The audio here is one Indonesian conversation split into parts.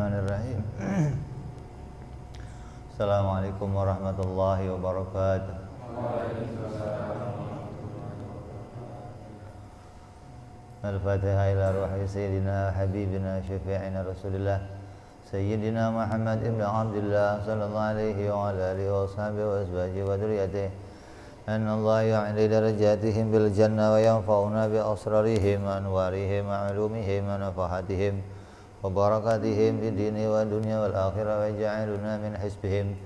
Bismillahirrahmanirrahim. Assalamualaikum warahmatullahi wabarakatuh. Al-Fatihah ila ruhi Sayyidina Habibina Syafi'ina Rasulillah Sayyidina Muhammad ibn Abdullah sallallahu alaihi wa ala alihi wa sahbihi wa azwajihi wa dhurriyyatihi an Allah ya'li darajatihim bil jannah wa yanfa'una bi asrarihim wa anwarihim wa ulumihim wa nafahatihim wa barakatihim fi dini wa dunya wal akhirah wa ja'aluna min hisbihim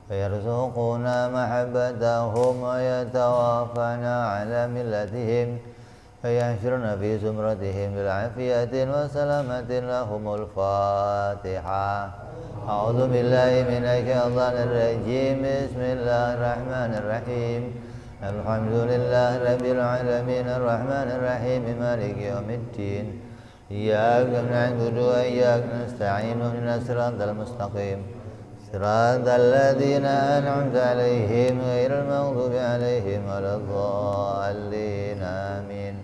wa yarzuquna mahabbatahum wa yatawafana ala millatihim فيحشرنا في زمرتهم بالعافية وسلامة لهم الفاتحة أعوذ بالله من الشيطان الرجيم بسم الله الرحمن الرحيم الحمد لله رب العالمين الرحمن الرحيم مالك يوم الدين إياك نعبد وإياك نستعين اهدنا الصراط المستقيم صراط الذين أنعمت عليهم غير المغضوب عليهم ولا الضالين آمين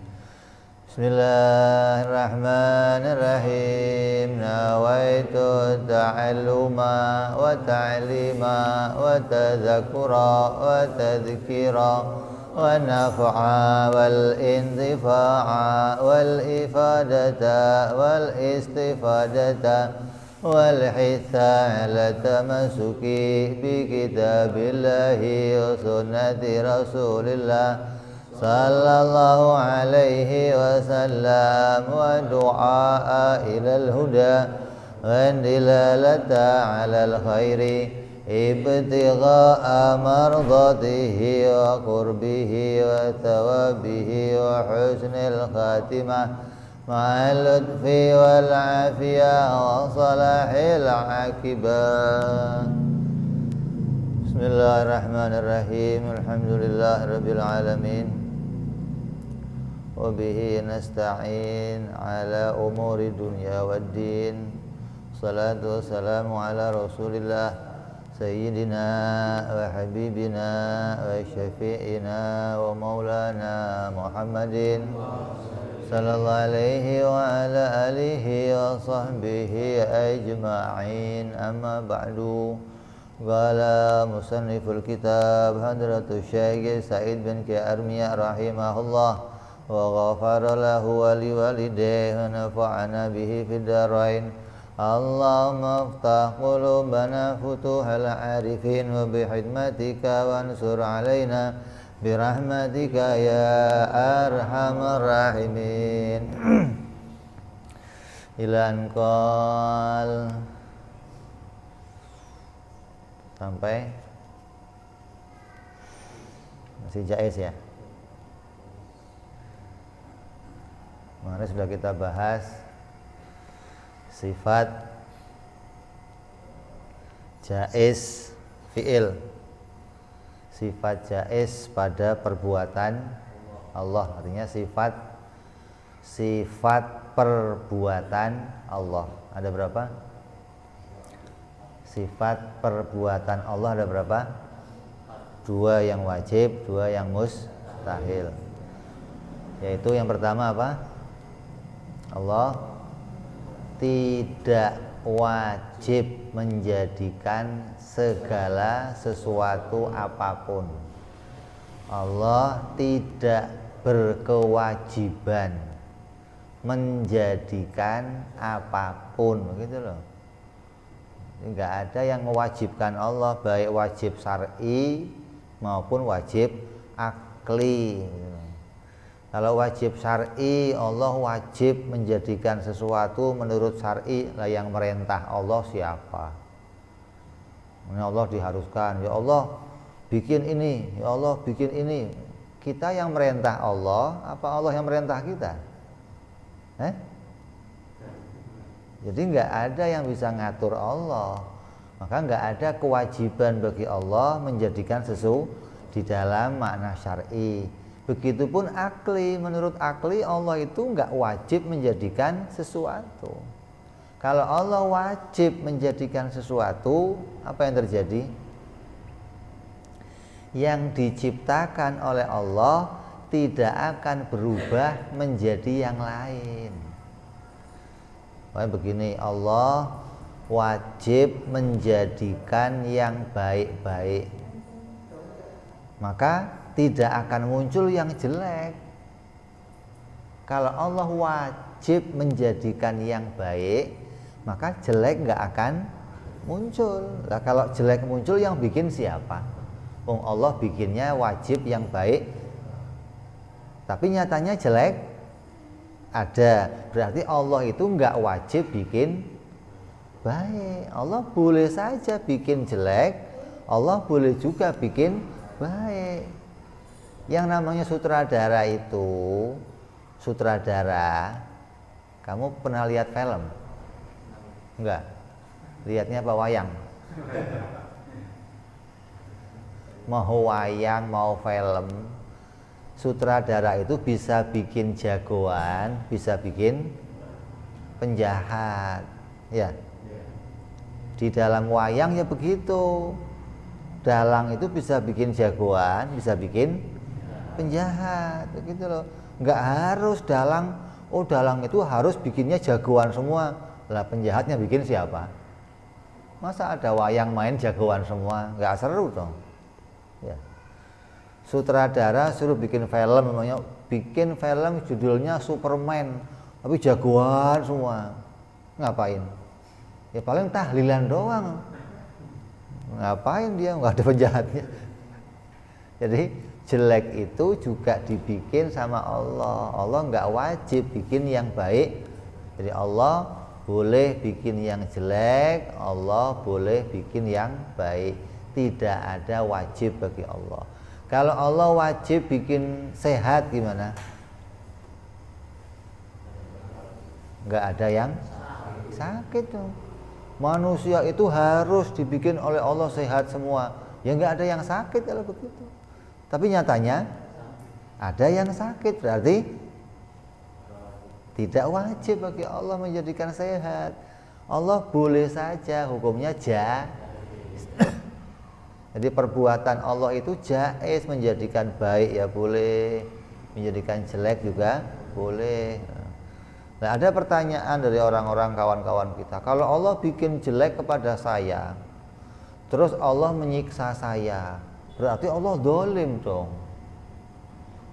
Bismillahirrahmanirrahim. Nawaitu ta'alluma wa ta'lima wa tadhakura wa tadhkira wa naf'a wal intifa'a wal ifadata wal istifadata wal hitha ala tamasuki bi kitabillahi wa sunnati rasulillah sallallahu alaihi wasallam wa du'a ilal huda wa dilalata alal khairi ibtigha'a mardatihi wa qurbihi wa thawabihi wa husnil khatimah ma'al lutfi wal afiyah wa salahil aqibah. Bismillahirrahmanirrahim. Alhamdulillahirabbil alamin. Wabihi nasta'in ala umuri dunya waddin. Salatu wassalamu ala rasulillah Sayyidina wa habibina wa syafi'ina wa maulana Muhammadin sallallahu alaihi wa ala alihi wa sahbihi ajma'in. Amma ba'du. Qala musanniful kitab Hadratus Syekh Sa'id bin Armiyah rahimahullah wa ghafara lahu wa liwalidayhi wa nafa'ana bihi fid darain. Allahumma aftah qulubana futuhal arifin wa bihidmatika wansur alaina birahmatika ya arhamar rahimin. Ilan qal sampai masih jaiz ya. Kemarin sudah kita bahas sifat jaiz fi'il, sifat jaiz pada perbuatan Allah, artinya sifat perbuatan Allah. Ada berapa? Sifat perbuatan Allah ada berapa? 2 yang wajib, 2 yang mustahil. Yaitu yang pertama apa? Allah tidak wajib menjadikan segala sesuatu apapun. Allah tidak berkewajiban menjadikan apapun, begitu loh. Enggak ada yang mewajibkan Allah, baik wajib syar'i maupun wajib akli. Kalau wajib syar'i, Allah wajib menjadikan sesuatu menurut syar'i. Lah yang merintah Allah siapa? Allah diharuskan, ya Allah bikin ini, ya Allah bikin ini. Kita yang merintah Allah, apa Allah yang merintah kita? Jadi enggak ada yang bisa ngatur Allah. Maka enggak ada kewajiban bagi Allah menjadikan sesuatu di dalam makna syar'i. Begitupun akli, menurut akli Allah itu enggak wajib menjadikan sesuatu. Kalau Allah wajib menjadikan sesuatu, apa yang terjadi? Yang diciptakan oleh Allah tidak akan berubah menjadi yang lain. Begini, Allah wajib menjadikan yang baik-baik, maka tidak akan muncul yang jelek. Kalau Allah wajib menjadikan yang baik, maka jelek nggak akan muncul. Nah, kalau jelek muncul, yang bikin siapa? Allah bikinnya wajib yang baik, tapi nyatanya jelek ada. Berarti Allah itu nggak wajib bikin baik. Allah boleh saja bikin jelek, Allah boleh juga bikin baik. Yang namanya sutradara itu, sutradara, kamu pernah lihat film? Enggak? Lihatnya apa, wayang? Mau wayang, mau film, sutradara itu bisa bikin jagoan, bisa bikin penjahat, ya. Di dalam wayang ya begitu. Dalang itu bisa bikin jagoan, bisa bikin penjahat, begitu loh. Nggak harus dalang, dalang itu harus bikinnya jagoan semua. Lah penjahatnya bikin siapa? Masa ada wayang main jagoan semua? Nggak seru dong. Ya. Sutradara suruh bikin film, namanya bikin film judulnya Superman, tapi jagoan semua. Ngapain? Ya paling tahlilan doang. Ngapain dia, nggak ada penjahatnya. Jadi jelek itu juga dibikin sama Allah. Allah nggak wajib bikin yang baik. Jadi Allah boleh bikin yang jelek, Allah boleh bikin yang baik. Tidak ada wajib bagi Allah. Kalau Allah wajib bikin sehat gimana? Nggak ada yang sakit dong. Manusia itu harus dibikin oleh Allah sehat semua. Ya nggak ada yang sakit kalau begitu. Tapi nyatanya ada yang sakit, berarti tidak wajib bagi Allah menjadikan sehat. Allah boleh saja, hukumnya jaiz. Jadi perbuatan Allah itu jaiz, menjadikan baik ya boleh, menjadikan jelek juga boleh. Nah, ada pertanyaan dari orang-orang kawan-kawan kita, kalau Allah bikin jelek kepada saya, terus Allah menyiksa saya, berarti Allah dolim dong,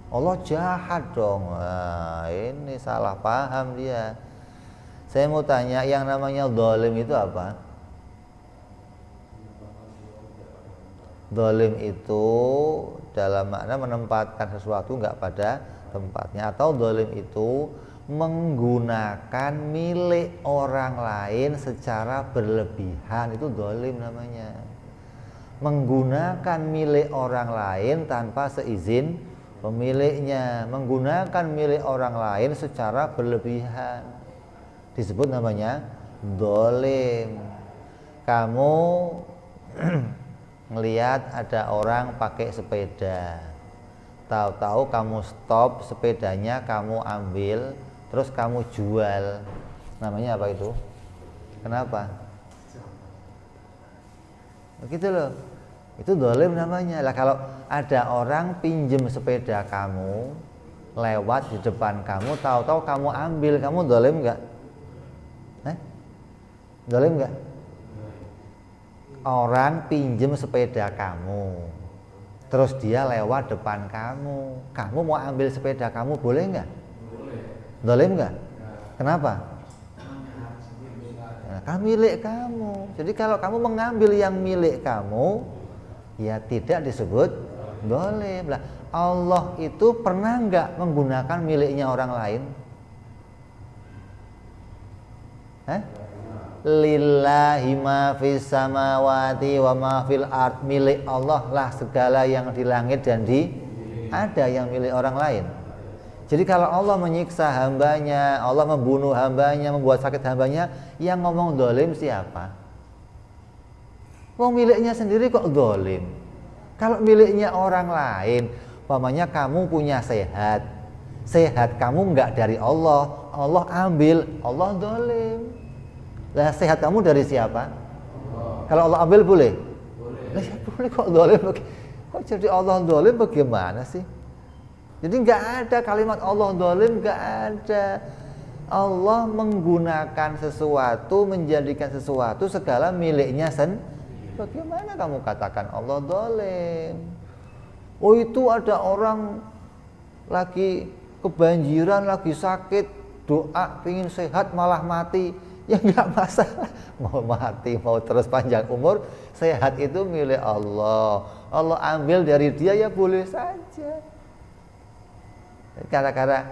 Allah jahat dong. Nah, ini salah paham dia. Saya mau tanya, yang namanya dolim itu apa? Dolim itu dalam makna menempatkan sesuatu nggak pada tempatnya, atau dolim itu menggunakan milik orang lain secara berlebihan, itu dolim namanya. Menggunakan milik orang lain tanpa seizin pemiliknya, menggunakan milik orang lain secara berlebihan, disebut namanya dolim. Kamu ngelihat ada orang pakai sepeda, tahu-tahu kamu stop sepedanya, kamu ambil, terus kamu jual, namanya apa itu? Kenapa? Begitu loh, itu dolim namanya. Lah kalau ada orang pinjem sepeda kamu, lewat di depan kamu, tahu-tahu kamu ambil, kamu dolim nggak? Dolim nggak? Orang pinjem sepeda kamu, terus dia lewat depan kamu, kamu mau ambil sepeda kamu, boleh nggak? Boleh. Dolim nggak? Kenapa? Nah, kan milik kamu. Jadi kalau kamu mengambil yang milik kamu, ya tidak disebut dolim. Lah, Allah itu pernah nggak menggunakan miliknya orang lain? Lillahi ma fis samawati wa ma fil ard, milik Allah lah segala yang di langit dan di, ada yang milik orang lain. Jadi kalau Allah menyiksa hambanya, Allah membunuh hambanya, membuat sakit hambanya, yang ngomong dolim siapa? Wong miliknya sendiri kok dolim. Kalau miliknya orang lain, umpamanya kamu punya sehat, sehat kamu enggak dari Allah, Allah ambil, Allah dolim. Lah sehat kamu dari siapa? Kalau Allah ambil boleh? Boleh. Lah ya boleh, kok dolim? Kok jadi Allah dolim bagaimana sih? Jadi nggak ada kalimat Allah dolim, nggak ada. Allah menggunakan sesuatu, menjadikan sesuatu segala miliknya sendiri. Bagaimana kamu katakan Allah zalim? Oh, itu ada orang lagi kebanjiran, lagi sakit, doa pingin sehat malah mati. Ya enggak masalah, mau mati mau terus panjang umur, sehat itu milik Allah. Allah ambil dari dia ya boleh saja. Kata-kata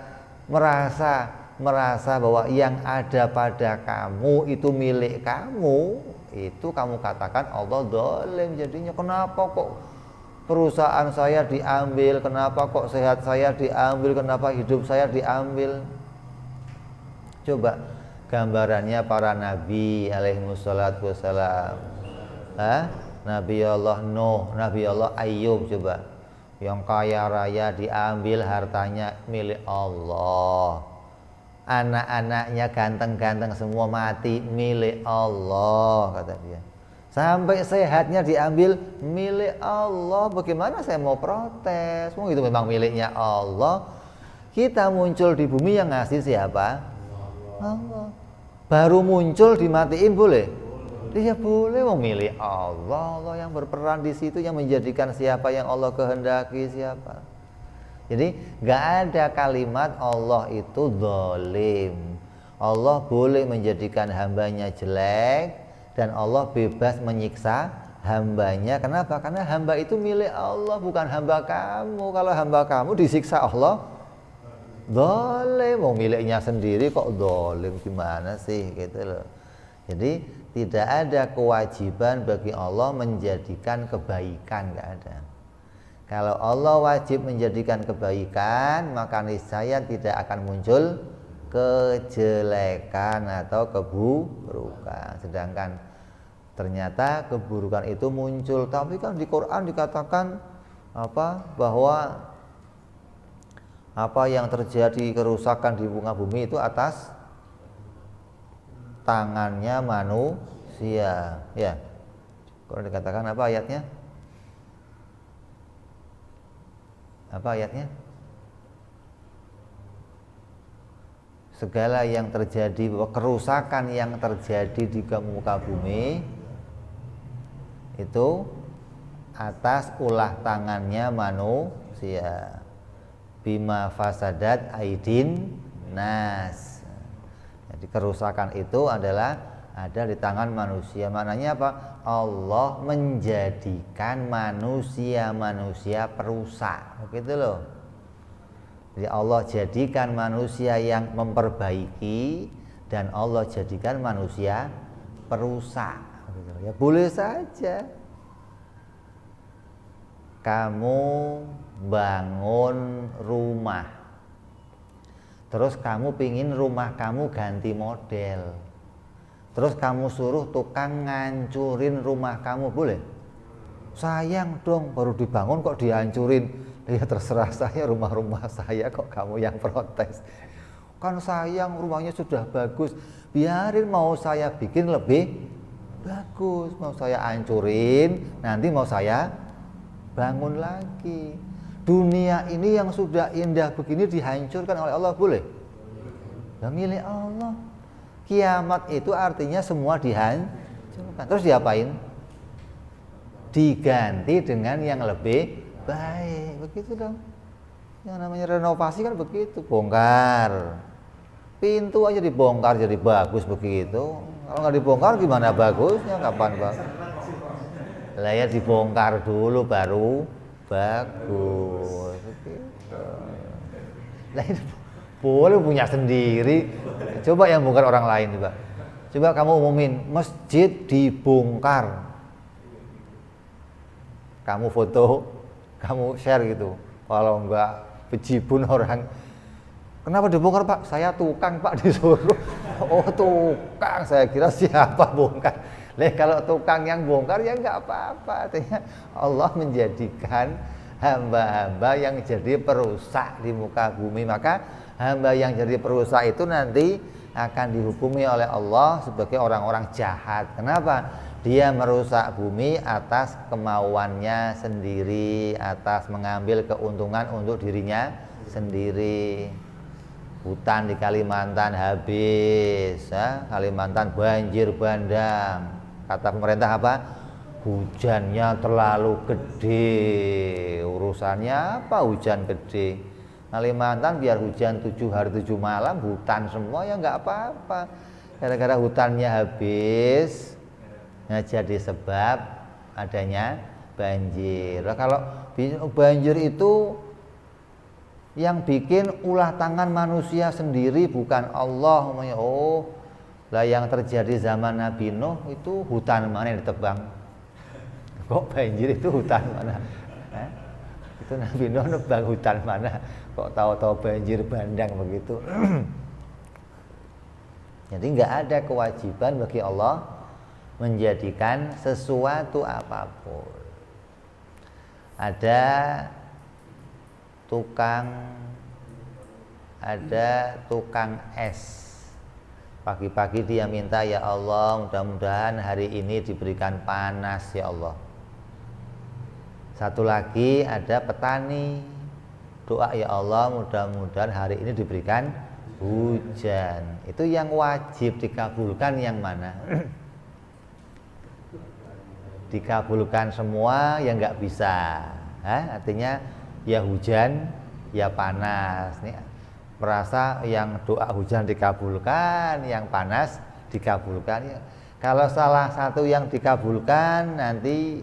merasa bahwa yang ada pada kamu itu milik kamu, itu kamu katakan Allah zalim. Jadinya kenapa kok perusahaan saya diambil, kenapa kok sehat saya diambil, kenapa hidup saya diambil? Coba gambarannya para nabi alaihimussalatu wassalam. Nabi Allah Nuh, Nabi Allah Ayub, coba yang kaya raya diambil hartanya milik Allah. Anak-anaknya ganteng-ganteng semua mati milik Allah, kata dia. Sampai sehatnya diambil milik Allah. Bagaimana saya mau protes? Itu memang miliknya Allah. Kita muncul di bumi yang ngasih siapa? Allah. Baru muncul dimatiin boleh? Dia boleh, milik Allah. Allah yang berperan di situ, yang menjadikan siapa yang Allah kehendaki siapa. Jadi nggak ada kalimat Allah itu zalim. Allah boleh menjadikan hambanya jelek dan Allah bebas menyiksa hambanya. Kenapa? Karena hamba itu milik Allah, bukan hamba kamu. Kalau hamba kamu disiksa Allah zalim, miliknya sendiri kok zalim, gimana sih gitu loh. Jadi tidak ada kewajiban bagi Allah menjadikan kebaikan, nggak ada. Kalau Allah wajib menjadikan kebaikan, maka niscaya tidak akan muncul kejelekan atau keburukan. Sedangkan ternyata keburukan itu muncul. Tapi kan di Quran dikatakan bahwa apa yang terjadi kerusakan di muka bumi itu atas tangannya manusia. Ya, Quran dikatakan apa ayatnya? Apa ayatnya? Segala yang terjadi, kerusakan yang terjadi di muka bumi itu atas ulah tangannya manusia. Bima fasadat aidin nas. Jadi kerusakan itu adalah ada di tangan manusia. Maknanya apa? Allah menjadikan manusia perusak. Begitu loh. Jadi Allah jadikan manusia yang memperbaiki dan Allah jadikan manusia perusak. Ya boleh saja. Kamu bangun rumah, terus kamu pingin rumah kamu ganti model. Terus kamu suruh tukang ngancurin rumah kamu, boleh? Sayang dong, baru dibangun kok dihancurin. Ya terserah saya, rumah-rumah saya kok kamu yang protes. Kan sayang, rumahnya sudah bagus. Biarin, mau saya bikin lebih bagus. Mau saya hancurin, nanti mau saya bangun lagi. Dunia ini yang sudah indah begini dihancurkan oleh Allah, boleh? Ya milik Allah. Kiamat itu artinya semua dihancurkan. Terus diapain? Diganti dengan yang lebih baik. Begitu dong. Yang namanya renovasi kan begitu. Bongkar pintu aja, dibongkar jadi bagus begitu. Kalau nggak dibongkar gimana bagusnya? Kapan bang? Lah ya dibongkar dulu baru bagus. Begitu. Lah itu boleh punya sendiri. Coba yang bongkar orang lain coba. Coba kamu umumin masjid dibongkar. Kamu foto, kamu share gitu. Kalau enggak bejibun orang. Kenapa dibongkar Pak? Saya tukang Pak, disuruh. Oh tukang, saya kira siapa bongkar. Lah kalau tukang yang bongkar ya enggak apa-apa. Artinya Allah menjadikan hamba-hamba yang jadi perusak di muka bumi. Maka hamba yang jadi perusak itu nanti akan dihukumi oleh Allah sebagai orang-orang jahat. Kenapa? Dia merusak bumi atas kemauannya sendiri, atas mengambil keuntungan untuk dirinya sendiri. hutan di Kalimantan habis, ya. Kalimantan banjir bandang. Kata pemerintah apa? Hujannya terlalu gede. Urusannya apa hujan gede? Kalimantan biar hujan 7 hari 7 malam, hutan semua ya nggak apa-apa. Gara-gara hutannya habis, nah jadi sebab adanya banjir. Nah, kalau banjir itu yang bikin ulah tangan manusia sendiri, bukan Allah. Oh, lah yang terjadi zaman Nabi Nuh itu hutan mana yang ditebang? Kok banjir itu hutan mana? Itu Nabi Nuh nebang hutan mana? Kok tahu-tahu banjir bandang begitu? Jadi nggak ada kewajiban bagi Allah menjadikan sesuatu apapun. Ada tukang es. Pagi-pagi dia minta, ya Allah mudah-mudahan hari ini diberikan panas ya Allah. Satu lagi ada petani, doa ya Allah mudah-mudahan hari ini diberikan hujan. Itu yang wajib dikabulkan yang mana? Dikabulkan semua yang nggak bisa. Artinya ya hujan, ya panas. Nih, merasa yang doa hujan dikabulkan, yang panas dikabulkan. Ya. Kalau salah satu yang dikabulkan, nanti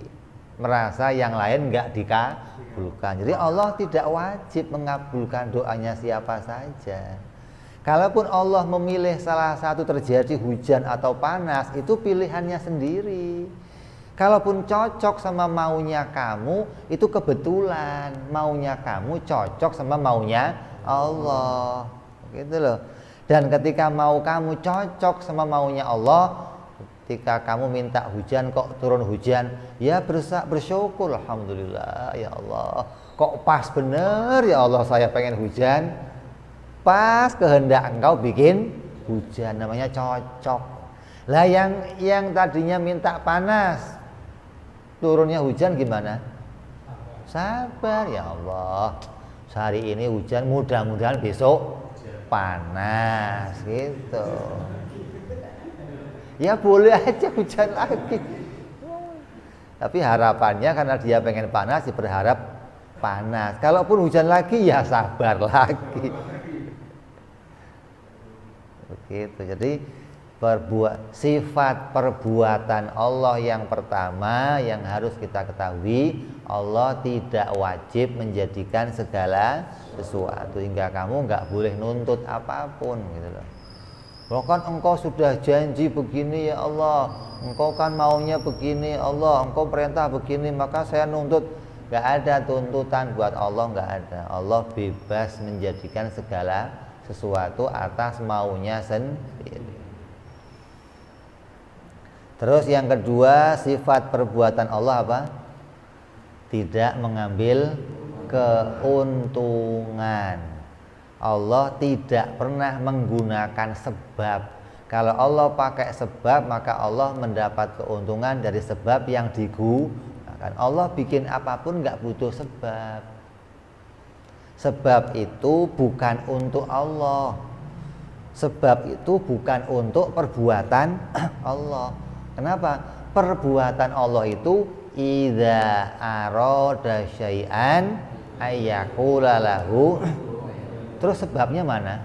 merasa yang lain nggak dikabulkan. Jadi Allah tidak wajib mengabulkan doanya siapa saja. Kalaupun Allah memilih salah satu terjadi hujan atau panas, itu pilihannya sendiri. Kalaupun cocok sama maunya kamu, itu kebetulan maunya kamu cocok sama maunya Allah, gitu loh. Dan ketika mau kamu cocok sama maunya Allah, ketika kamu minta hujan kok turun hujan, ya bersyukur, alhamdulillah ya Allah. Kok pas bener ya Allah saya pengen hujan, pas kehendak engkau bikin hujan, namanya cocok. Lah yang tadinya minta panas, turunnya hujan gimana? Sabar ya Allah, hari ini hujan, mudah-mudahan besok panas, gitu. Ya boleh aja hujan lagi, tapi harapannya karena dia pengen panas, dia berharap panas. Kalaupun hujan lagi ya sabar lagi, begitu. Jadi sifat perbuatan Allah yang pertama yang harus kita ketahui, Allah tidak wajib menjadikan segala sesuatu, hingga kamu nggak boleh nuntut apapun, gitu loh. Loh kan engkau sudah janji begini ya Allah, engkau kan maunya begini Allah, engkau perintah begini, maka saya nuntut. Nggak ada tuntutan buat Allah, nggak ada. Allah bebas menjadikan segala sesuatu atas maunya sendiri. Terus yang kedua, sifat perbuatan Allah apa? Tidak mengambil keuntungan. Allah tidak pernah menggunakan sebab. Kalau Allah pakai sebab, maka Allah mendapat keuntungan dari sebab yang digunakan. Allah bikin apapun nggak butuh sebab. Sebab itu bukan untuk Allah. Sebab itu bukan untuk perbuatan Allah. Kenapa? Perbuatan Allah itu idza arada syai'an ayyaqula lahu. Terus sebabnya mana?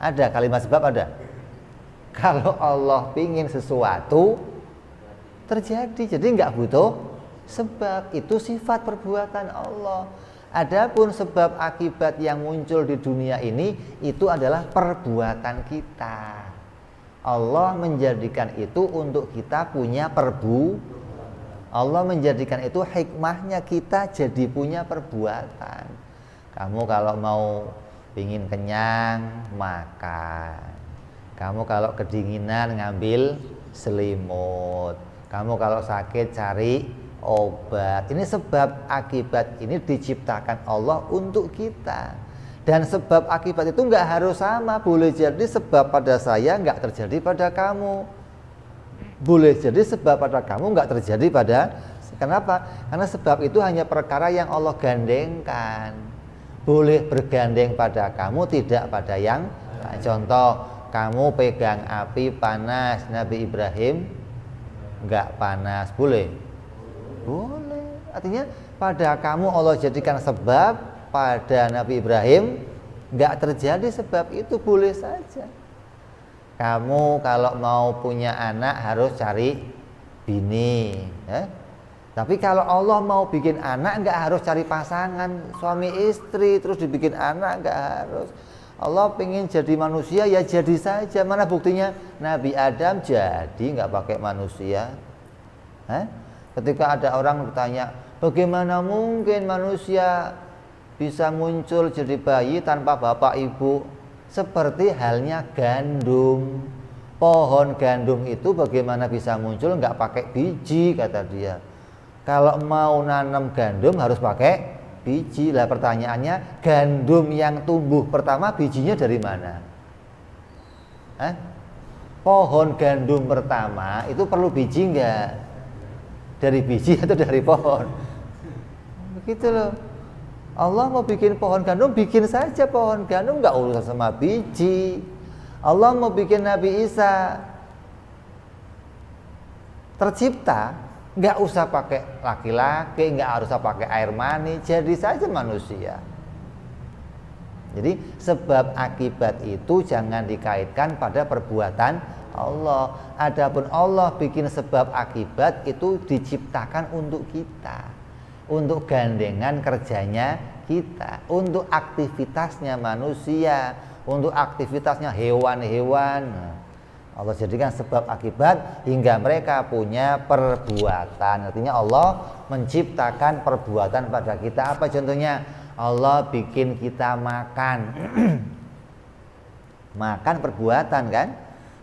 Ada kalimat sebab, ada. Kalau Allah pingin sesuatu terjadi, jadi nggak butuh sebab. Itu sifat perbuatan Allah. Adapun sebab akibat yang muncul di dunia ini, itu adalah perbuatan kita. Allah menjadikan itu untuk kita punya Allah menjadikan itu hikmahnya kita jadi punya perbuatan. Kamu kalau mau pingin kenyang, makan. Kamu kalau kedinginan ngambil selimut. Kamu kalau sakit cari obat. Ini sebab akibat ini diciptakan Allah untuk kita. Dan sebab akibat itu nggak harus sama. Boleh jadi sebab pada saya nggak terjadi pada kamu. Boleh jadi sebab pada kamu nggak terjadi pada. Kenapa? Karena sebab itu hanya perkara yang Allah gandengkan. boleh bergandeng pada kamu, tidak pada yang lain. Contoh, kamu pegang api panas, Nabi Ibrahim enggak panas, boleh? Boleh. Artinya pada kamu Allah jadikan sebab, pada Nabi Ibrahim enggak terjadi sebab, itu boleh saja. Kamu kalau mau punya anak harus cari bini, ya? Tapi kalau Allah mau bikin anak enggak harus cari pasangan suami istri terus dibikin anak, enggak harus. Allah pengen jadi manusia ya jadi saja. Mana buktinya? Nabi Adam jadi enggak pakai manusia. Ketika ada orang bertanya, bagaimana mungkin manusia bisa muncul jadi bayi tanpa bapak ibu? Seperti halnya gandum. Pohon gandum itu bagaimana bisa muncul enggak pakai biji, kata dia. Kalau mau nanam gandum harus pakai biji. Lah pertanyaannya, gandum yang tumbuh pertama bijinya dari mana? Pohon gandum pertama itu perlu biji enggak? Dari biji atau dari pohon? Begitu loh. Allah mau bikin pohon gandum, bikin saja pohon gandum, enggak urusan sama biji. Allah mau bikin Nabi Isa tercipta, nggak usah pakai laki-laki, nggak harus pakai air mani, jadi saja manusia. Jadi sebab akibat itu jangan dikaitkan pada perbuatan Allah. Adapun Allah bikin sebab akibat itu diciptakan untuk kita, untuk gandengan kerjanya kita, untuk aktivitasnya manusia, untuk aktivitasnya hewan-hewan. Allah jadikan sebab akibat hingga mereka punya perbuatan. Artinya Allah menciptakan perbuatan pada kita. Apa contohnya? Allah bikin kita makan. Makan perbuatan kan?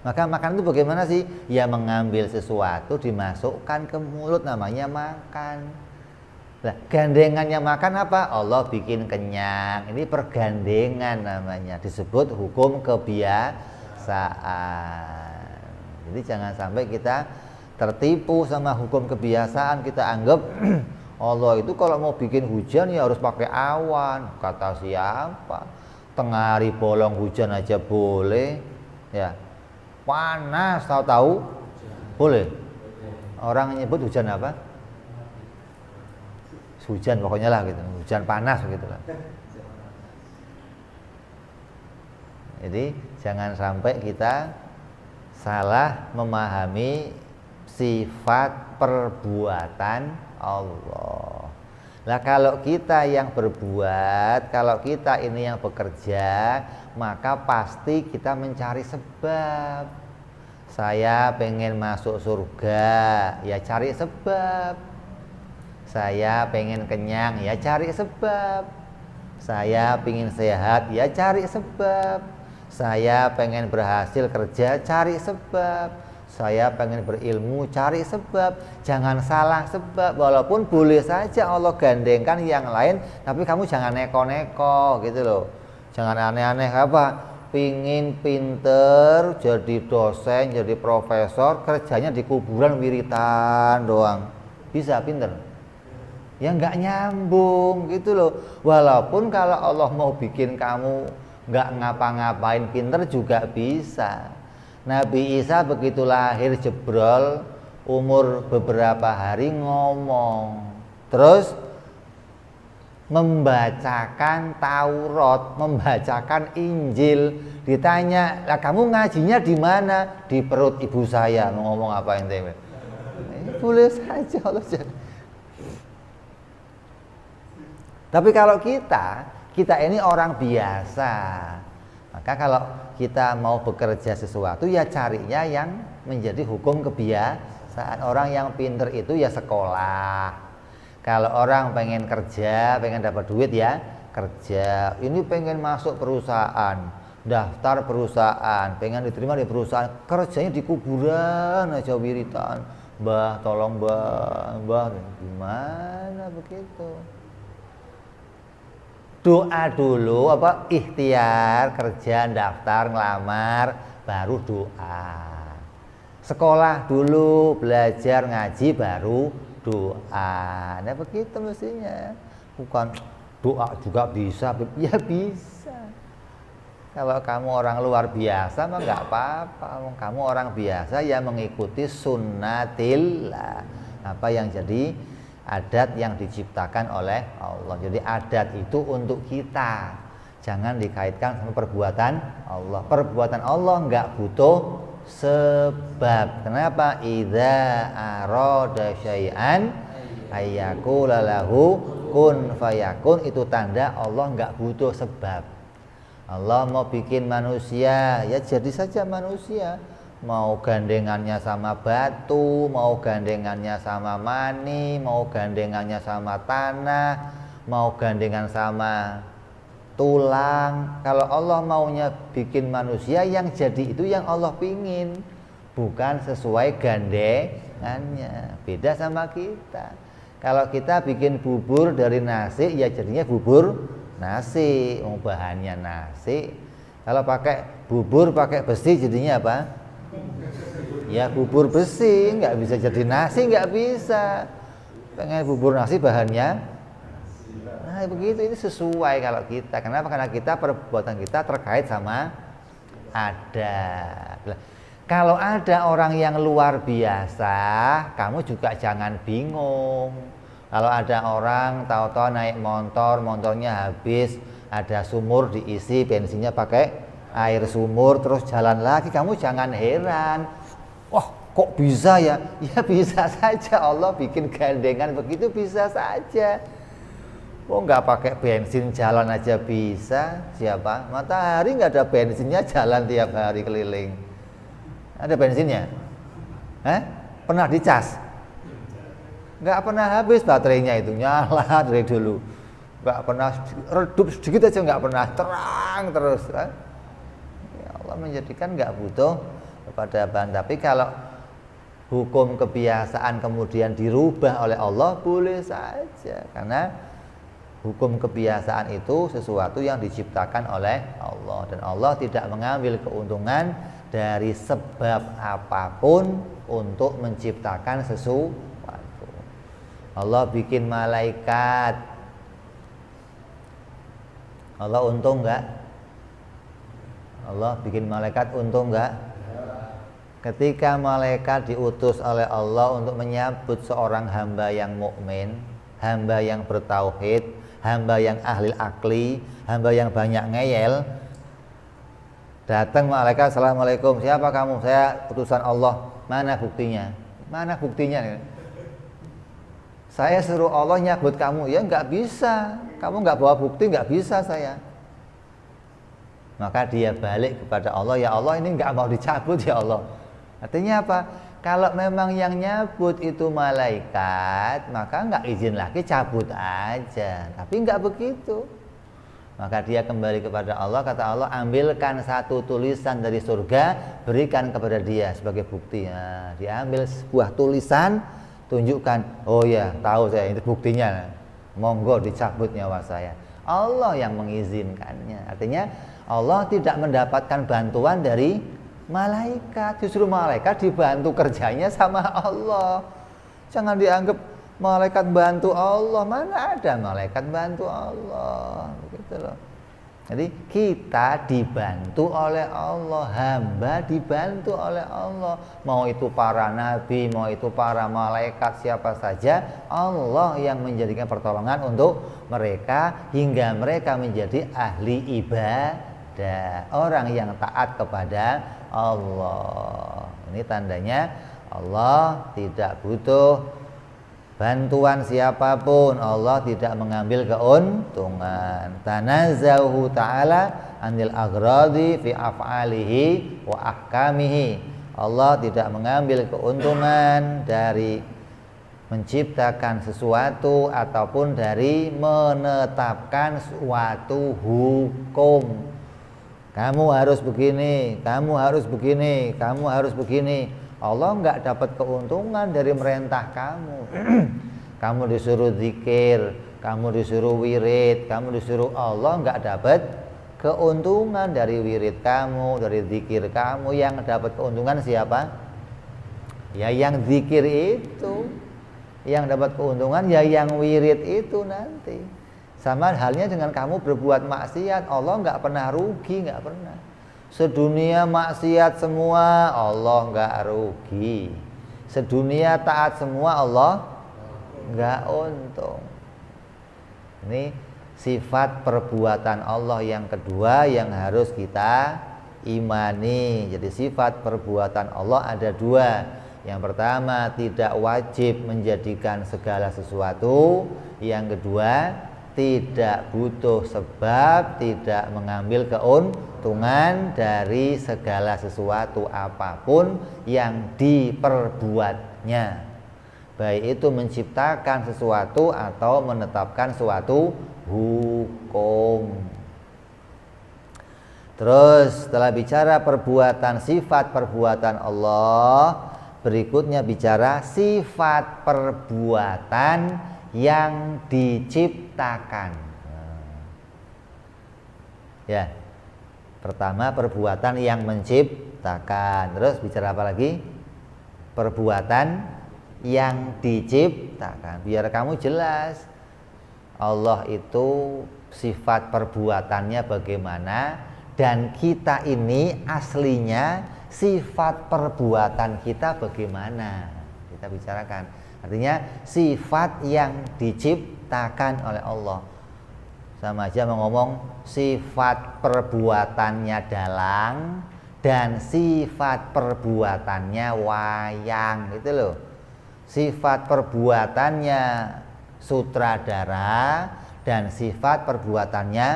Maka makan itu bagaimana sih? Ya mengambil sesuatu dimasukkan ke mulut, namanya makan. Nah, gandengannya makan apa? Allah bikin kenyang. Ini pergandengan namanya. Disebut hukum kebiasaan. Jadi jangan sampai kita tertipu sama hukum kebiasaan. Kita anggap Allah itu kalau mau bikin hujan ya harus pakai awan. Kata siapa? Tengah hari bolong hujan aja boleh. Ya, panas tahu-tahu boleh. Orang nyebut hujan apa? Hujan pokoknya lah gitu. Hujan panas gitu lah. Jadi jangan sampai kita salah memahami sifat perbuatan Allah. Nah kalau kita yang berbuat, kalau kita ini yang bekerja, maka pasti kita mencari sebab. Saya pengen masuk surga, ya cari sebab. Saya pengen kenyang, ya cari sebab. Saya pengen sehat, ya cari sebab. Saya pengen berhasil kerja, cari sebab. Saya pengen berilmu, cari sebab. Jangan salah sebab. Walaupun boleh saja Allah gandengkan yang lain, tapi kamu jangan neko-neko gitu loh. Jangan aneh-aneh apa? Pingin pinter, jadi dosen, jadi profesor, kerjanya di kuburan wiritan doang. Bisa pinter? Ya nggak nyambung gitu loh. Walaupun kalau Allah mau bikin kamu nggak ngapa-ngapain pinter juga bisa. Nabi Isa begitu lahir jebrol, umur beberapa hari ngomong, terus membacakan Taurat, membacakan Injil. Ditanya, lah kamu ngajinya di mana? Di perut ibu saya. Mau ngomong apa ente? Boleh saja Allah jadi. Tapi kalau kita ini orang biasa, maka kalau kita mau bekerja sesuatu ya carinya yang menjadi hukum kebiasaan. Orang yang pinter itu ya sekolah. Kalau orang pengen kerja, pengen dapat duit ya kerja. Ini pengen masuk perusahaan, daftar perusahaan, pengen diterima di perusahaan, kerjanya di kuburan aja wiritan. Mbah, tolong mbah, gimana begitu? Doa dulu, apa ikhtiar, kerja, daftar, ngelamar, baru doa. Sekolah dulu, belajar, ngaji, baru doa. Nah begitu mestinya. Bukan doa juga bisa, ya bisa. Kalau kamu orang luar biasa mah nggak apa-apa. Kamu orang biasa yang mengikuti sunnatillah, apa yang jadi adat yang diciptakan oleh Allah. Jadi adat itu untuk kita, jangan dikaitkan sama perbuatan Allah. Perbuatan Allah nggak butuh sebab. Kenapa? Idza arada syai'an ayyaqula lahu kun fayakun. Itu tanda Allah nggak butuh sebab. Allah mau bikin manusia, ya jadi saja manusia. Mau gandengannya sama batu, mau gandengannya sama mani, mau gandengannya sama tanah, mau gandengan sama tulang. Kalau Allah maunya bikin manusia, yang jadi itu yang Allah pingin, bukan sesuai gandengannya. Beda sama kita. Kalau kita bikin bubur dari nasi, ya jadinya bubur nasi, bahannya nasi. Kalau pakai bubur pakai besi, jadinya apa? Ya bubur besi, nggak bisa jadi nasi, nggak bisa. Pengen bubur nasi bahannya, nah begitu. Ini sesuai kalau kita. Kenapa? Karena kita perbuatan kita terkait sama adat. Kalau ada orang yang luar biasa, kamu juga jangan bingung. Kalau ada orang tahu-tahu naik motor, motornya habis, ada sumur diisi bensinnya pakai air sumur, terus jalan lagi, kamu jangan heran. Wah, kok bisa ya? Ya bisa saja, Allah bikin gandengan begitu bisa saja. Oh, nggak pakai bensin jalan aja bisa. Siapa? Matahari nggak ada bensinnya, jalan tiap hari keliling. Ada bensinnya? Pernah dicas? Nggak pernah habis baterainya, itu nyala dari dulu. Nggak pernah redup sedikit aja, nggak pernah terang terus. Ya Allah menjadikan nggak butuh kepada bahan. Tapi kalau hukum kebiasaan kemudian dirubah oleh Allah, boleh saja. Karena hukum kebiasaan itu sesuatu yang diciptakan oleh Allah. Dan Allah tidak mengambil keuntungan dari sebab apapun untuk menciptakan sesuatu. Allah bikin malaikat, Allah untung nggak? Allah bikin malaikat untung nggak? Ketika malaikat diutus oleh Allah untuk menyambut seorang hamba yang mukmin, hamba yang bertauhid, hamba yang ahli akli, hamba yang banyak ngeyel, datang malaikat, assalamualaikum, siapa kamu? Saya utusan Allah. Mana buktinya? Mana buktinya? Saya suruh Allah nyabut kamu. Ya nggak bisa, kamu nggak bawa bukti, nggak bisa saya. Maka dia balik kepada Allah, ya Allah ini nggak mau dicabut ya Allah. Artinya apa? Kalau memang yang nyabut itu malaikat, maka nggak izin lagi, cabut aja. Tapi nggak begitu. Maka dia kembali kepada Allah, kata Allah, ambilkan satu tulisan dari surga, berikan kepada dia sebagai bukti. Nah, diambil sebuah tulisan, tunjukkan, oh ya tahu saya itu buktinya, monggo dicabut nyawa saya. Allah yang mengizinkannya. Artinya Allah tidak mendapatkan bantuan dari malaikat, justru malaikat dibantu kerjanya sama Allah. Jangan dianggap malaikat bantu Allah, mana ada malaikat bantu Allah, begitu loh. Jadi kita dibantu oleh Allah, hamba dibantu oleh Allah. Mau itu para nabi, mau itu para malaikat, siapa saja, Allah yang menjadikan pertolongan untuk mereka hingga mereka menjadi ahli ibadah, orang yang taat kepada Allah. Ini tandanya Allah tidak butuh bantuan siapapun, Allah tidak mengambil keuntungan. Tanazzahu ta'ala anil aghradi fi af'alihi wa ahkamihi. Allah tidak mengambil keuntungan dari menciptakan sesuatu ataupun dari menetapkan suatu hukum. Kamu harus begini, kamu harus begini, kamu harus begini. Allah nggak dapat keuntungan dari merentah kamu. Kamu disuruh zikir, kamu disuruh wirid, kamu disuruh Allah, nggak dapat keuntungan dari wirid kamu, dari zikir kamu. Yang dapat keuntungan siapa? Ya yang zikir itu. Yang dapat keuntungan ya yang wirid itu nanti. Sama halnya dengan kamu berbuat maksiat, Allah nggak pernah rugi, nggak pernah. Sedunia maksiat semua, Allah nggak rugi. Sedunia taat semua, Allah nggak untung. Ini sifat perbuatan Allah yang kedua yang harus kita imani. Jadi sifat perbuatan Allah ada dua. Yang pertama, tidak wajib menjadikan segala sesuatu. Yang kedua, tidak butuh sebab, tidak mengambil keuntungan dari segala sesuatu apapun yang diperbuatnya, baik itu menciptakan sesuatu atau menetapkan suatu hukum. Terus setelah bicara perbuatan, sifat perbuatan Allah, berikutnya bicara sifat perbuatan yang diciptakan. Ya, pertama perbuatan yang menciptakan. Terus bicara apa lagi? Perbuatan yang diciptakan. Biar kamu jelas Allah itu sifat perbuatannya bagaimana, dan kita ini aslinya sifat perbuatan kita bagaimana. Kita bicarakan. Artinya sifat yang diciptakan oleh Allah. Sama aja mau ngomong sifat perbuatannya dalang dan sifat perbuatannya wayang, gitu loh. Sifat perbuatannya sutradara dan sifat perbuatannya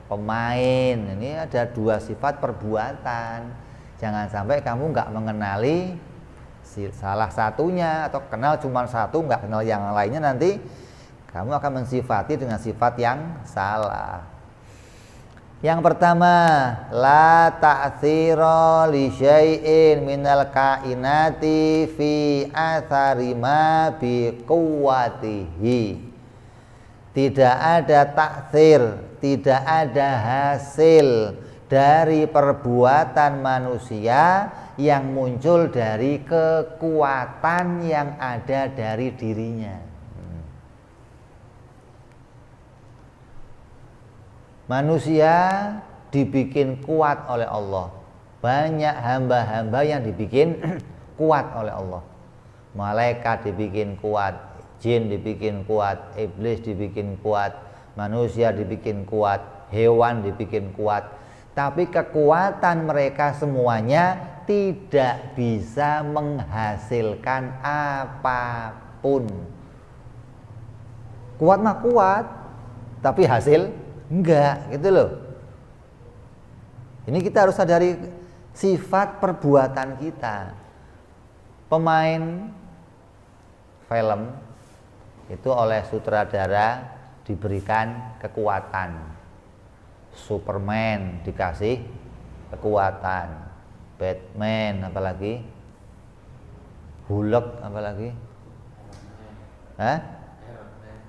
pemain. Ini ada dua sifat perbuatan. Jangan sampai kamu nggak mengenali salah satunya, atau kenal cuma satu, nggak kenal yang lainnya, nanti kamu akan mensifati dengan sifat yang salah. Yang pertama, la ta'thira li syai'in minal kainati fi athari ma bi quwwatihi. Tidak ada ta'thir, tidak ada hasil dari perbuatan manusia yang muncul dari kekuatan yang ada dari dirinya. Manusia dibikin kuat oleh Allah. Banyak hamba-hamba yang dibikin kuat oleh Allah. Malaikat dibikin kuat, jin dibikin kuat, iblis dibikin kuat, manusia dibikin kuat, hewan dibikin kuat. Tapi kekuatan mereka semuanya tidak bisa menghasilkan apapun. Kuat mah kuat, tapi hasil enggak, gitu loh. Ini kita harus sadari sifat perbuatan kita. Pemain film itu oleh sutradara diberikan kekuatan. Superman dikasih kekuatan, Batman apalagi, Hulk apalagi,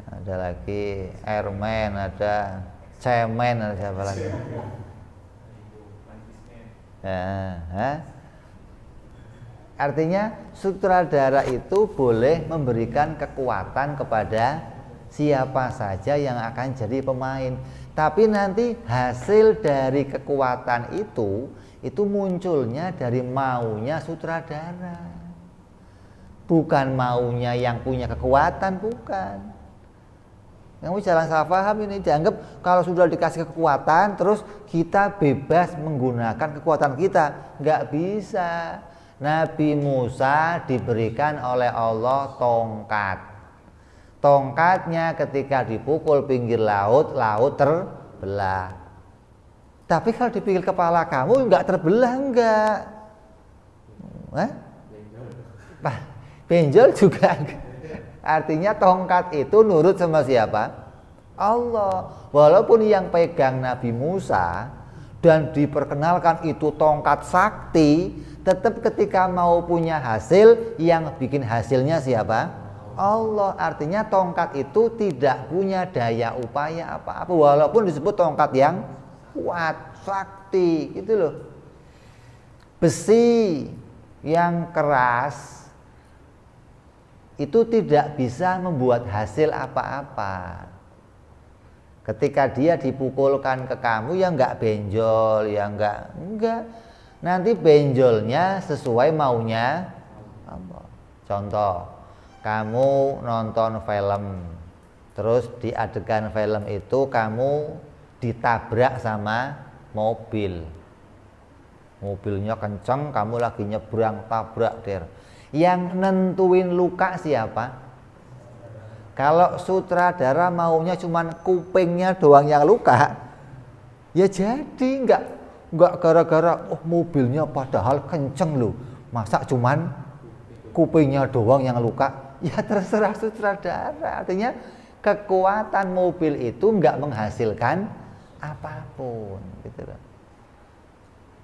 ada lagi Airman, ada Cemen, ada siapa lagi? Artinya sutradara itu boleh memberikan kekuatan kepada siapa saja yang akan jadi pemain. Tapi nanti hasil dari kekuatan itu munculnya dari maunya sutradara, bukan maunya yang punya kekuatan, bukan. Kamu jangan salah paham ini, dianggap kalau sudah dikasih kekuatan terus kita bebas menggunakan kekuatan kita. Nggak bisa. Nabi Musa diberikan oleh Allah tongkat. Tongkatnya ketika dipukul pinggir laut, laut terbelah. Tapi kalau dipikir kepala kamu nggak terbelah, enggak. Benjol juga. Artinya tongkat itu nurut sama siapa? Allah. Walaupun yang pegang Nabi Musa dan diperkenalkan itu tongkat sakti, tetap ketika mau punya hasil, yang bikin hasilnya siapa? Allah. Artinya tongkat itu tidak punya daya upaya apa-apa, walaupun disebut tongkat yang kuat, sakti, gitu loh. Besi yang keras itu tidak bisa membuat hasil apa-apa. Ketika dia dipukulkan ke kamu ya nggak benjol, ya enggak. Nanti benjolnya sesuai maunya Allah. Contoh, kamu nonton film, terus di adegan film itu kamu ditabrak sama mobil. Mobilnya kenceng, kamu lagi nyebrang, tabrak der. Yang nentuin luka siapa? Kalau sutradara maunya cuman kupingnya doang yang luka, ya jadi nggak gara-gara mobilnya padahal kenceng loh, masa cuman kupingnya doang yang luka, ya terserah sutradara. Artinya kekuatan mobil itu nggak menghasilkan apapun, gitu loh.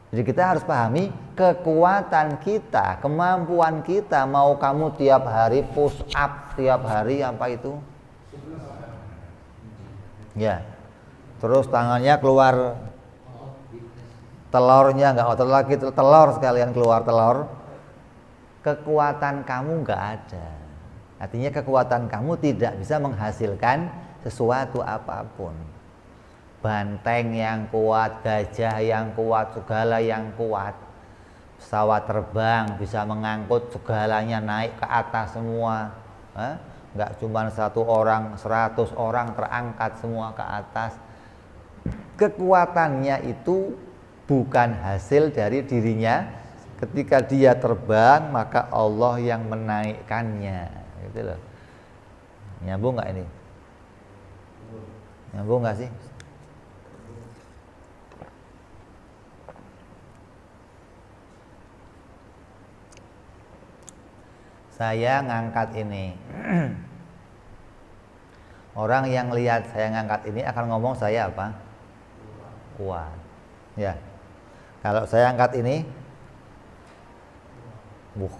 Jadi kita harus pahami kekuatan kita, kemampuan kita. Mau kamu tiap hari push up, tiap hari apa itu? Ya. Terus tangannya keluar telurnya, nggak otot lagi, telur sekalian keluar telur. Kekuatan kamu nggak ada. Artinya kekuatan kamu tidak bisa menghasilkan sesuatu apapun. Banteng yang kuat, gajah yang kuat, segala yang kuat. Pesawat terbang bisa mengangkut segalanya naik ke atas semua. Nggak cuma 1 orang, 100 orang terangkat semua ke atas. Kekuatannya itu bukan hasil dari dirinya. Ketika dia terbang, maka Allah yang menaikkannya. Gitu loh. Nyambung nggak ini? Nyambung nggak sih? Saya ngangkat ini. Orang yang lihat saya ngangkat ini akan ngomong saya apa? Kuat. Ya. Kalau saya angkat ini,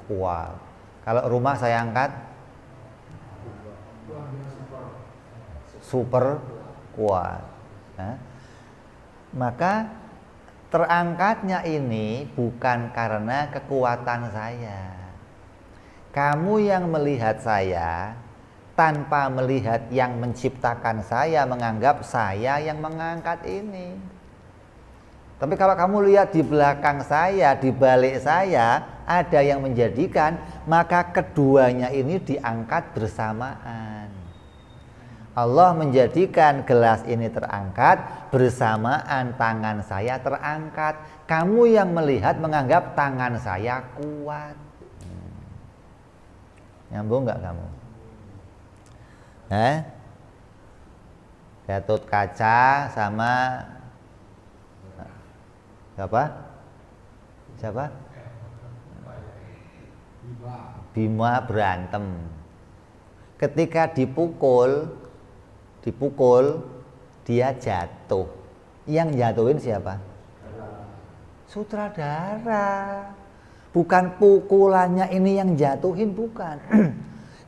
kuat. Kalau rumah saya angkat, super kuat. Nah, maka terangkatnya ini bukan karena kekuatan saya. Kamu yang melihat saya tanpa melihat yang menciptakan saya, menganggap saya yang mengangkat ini. Tapi kalau kamu lihat di belakang saya, di balik saya ada yang menjadikan, maka keduanya ini diangkat bersamaan. Allah menjadikan gelas ini terangkat, bersamaan tangan saya terangkat. Kamu yang melihat menganggap tangan saya kuat. Nyambung nggak kamu? Gatot Kaca sama siapa? Bima berantem. Ketika dipukul dia jatuh. Yang jatuhin siapa? Sutradara. Bukan pukulannya ini yang jatuhin, bukan.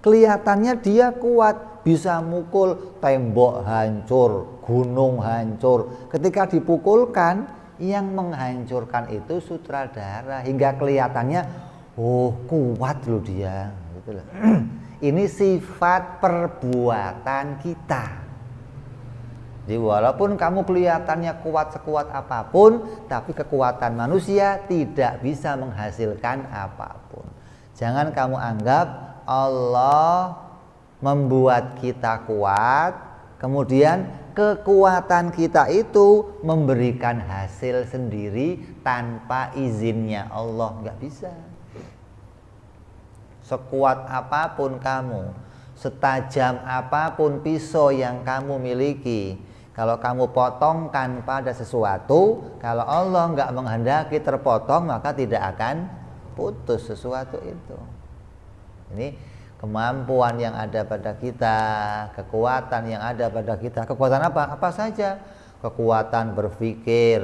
Kelihatannya dia kuat, bisa mukul tembok hancur, gunung hancur. Ketika dipukulkan, yang menghancurkan itu sutradara. Hingga kelihatannya, kuat loh dia. Gitu loh. Ini sifat perbuatan kita. Jadi walaupun kamu kelihatannya kuat sekuat apapun, tapi kekuatan manusia tidak bisa menghasilkan apapun. Jangan kamu anggap Allah membuat kita kuat, kemudian kekuatan kita itu memberikan hasil sendiri tanpa izinnya Allah. Nggak bisa. Sekuat apapun kamu, setajam apapun pisau yang kamu miliki, kalau kamu potongkan pada sesuatu, kalau Allah nggak menghendaki terpotong, maka tidak akan putus sesuatu itu. Ini kemampuan yang ada pada kita, kekuatan yang ada pada kita. Kekuatan apa? Apa saja. Kekuatan berpikir,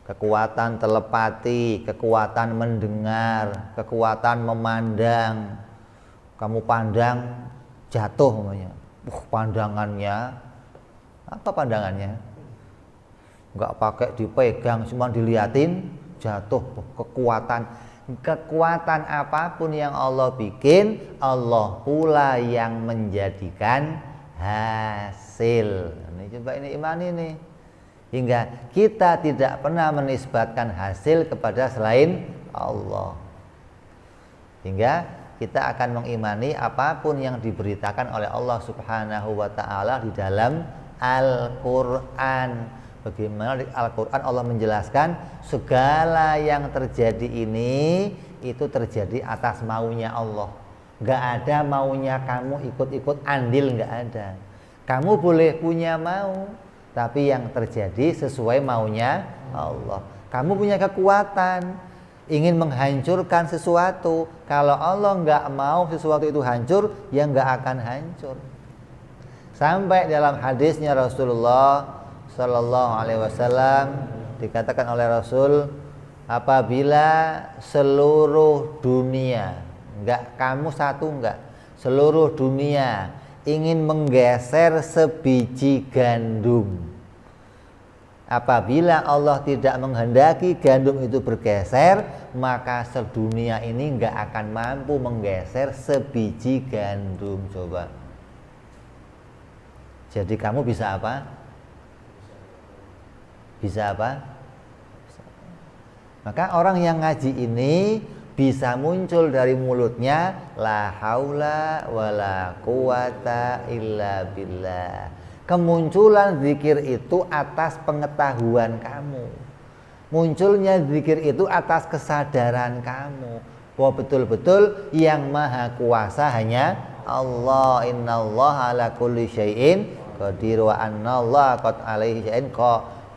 kekuatan telepati, kekuatan mendengar, kekuatan memandang. Kamu pandang, jatuh namanya. Pandangannya, apa pandangannya? Nggak pakai dipegang, cuma diliatin, jatuh. Kekuatan apapun yang Allah bikin, Allah pula yang menjadikan hasil. Ini coba ini imani nih. Hingga kita tidak pernah menisbatkan hasil kepada selain Allah. Hingga kita akan mengimani apapun yang diberitakan oleh Allah Subhanahu wa taala di dalam Al-Qur'an. Bagaimana di Al-Qur'an Allah menjelaskan segala yang terjadi ini itu terjadi atas maunya Allah. Enggak ada maunya kamu ikut-ikut andil, enggak ada. Kamu boleh punya mau, tapi yang terjadi sesuai maunya Allah. Kamu punya kekuatan ingin menghancurkan sesuatu, kalau Allah enggak mau sesuatu itu hancur, ya enggak akan hancur. Sampai dalam hadisnya Rasulullah Sallallahu Alaihi Wasallam dikatakan oleh Rasul, apabila seluruh dunia, enggak kamu satu, enggak, seluruh dunia ingin menggeser sebiji gandum, apabila Allah tidak menghendaki gandum itu bergeser, maka sedunia ini enggak akan mampu menggeser sebiji gandum. Coba. Jadi kamu bisa apa? Bisa apa? Maka orang yang ngaji ini bisa muncul dari mulutnya la haula wala quwata illa billah. Kemunculan zikir itu atas pengetahuan kamu. Munculnya zikir itu atas kesadaran kamu bahwa betul-betul yang maha kuasa hanya Allah. Innallaha ala kulli syai'in qadir wa annallaha qad alaihi syai'in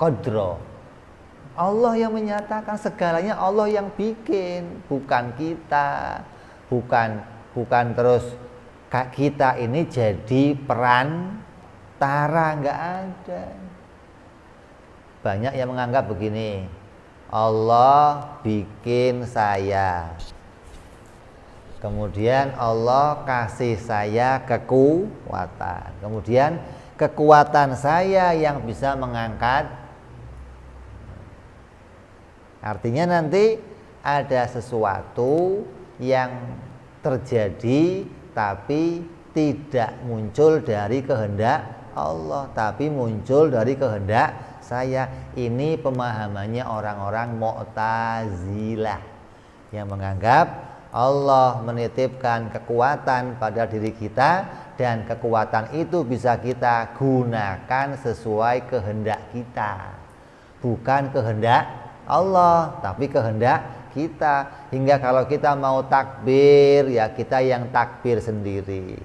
qadra. Allah yang menyatakan segalanya, Allah yang bikin, bukan kita. Bukan terus kita ini jadi perantara, enggak ada. Banyak yang menganggap begini, Allah bikin saya, kemudian Allah kasih saya kekuatan, kemudian kekuatan saya yang bisa mengangkat. Artinya nanti ada sesuatu yang terjadi tapi tidak muncul dari kehendak Allah, tapi muncul dari kehendak saya. Ini pemahamannya orang-orang Mu'tazilah yang menganggap Allah menitipkan kekuatan pada diri kita dan kekuatan itu bisa kita gunakan sesuai kehendak kita, bukan kehendak Allah, tapi kehendak kita. Hingga kalau kita mau takbir, ya kita yang takbir sendiri.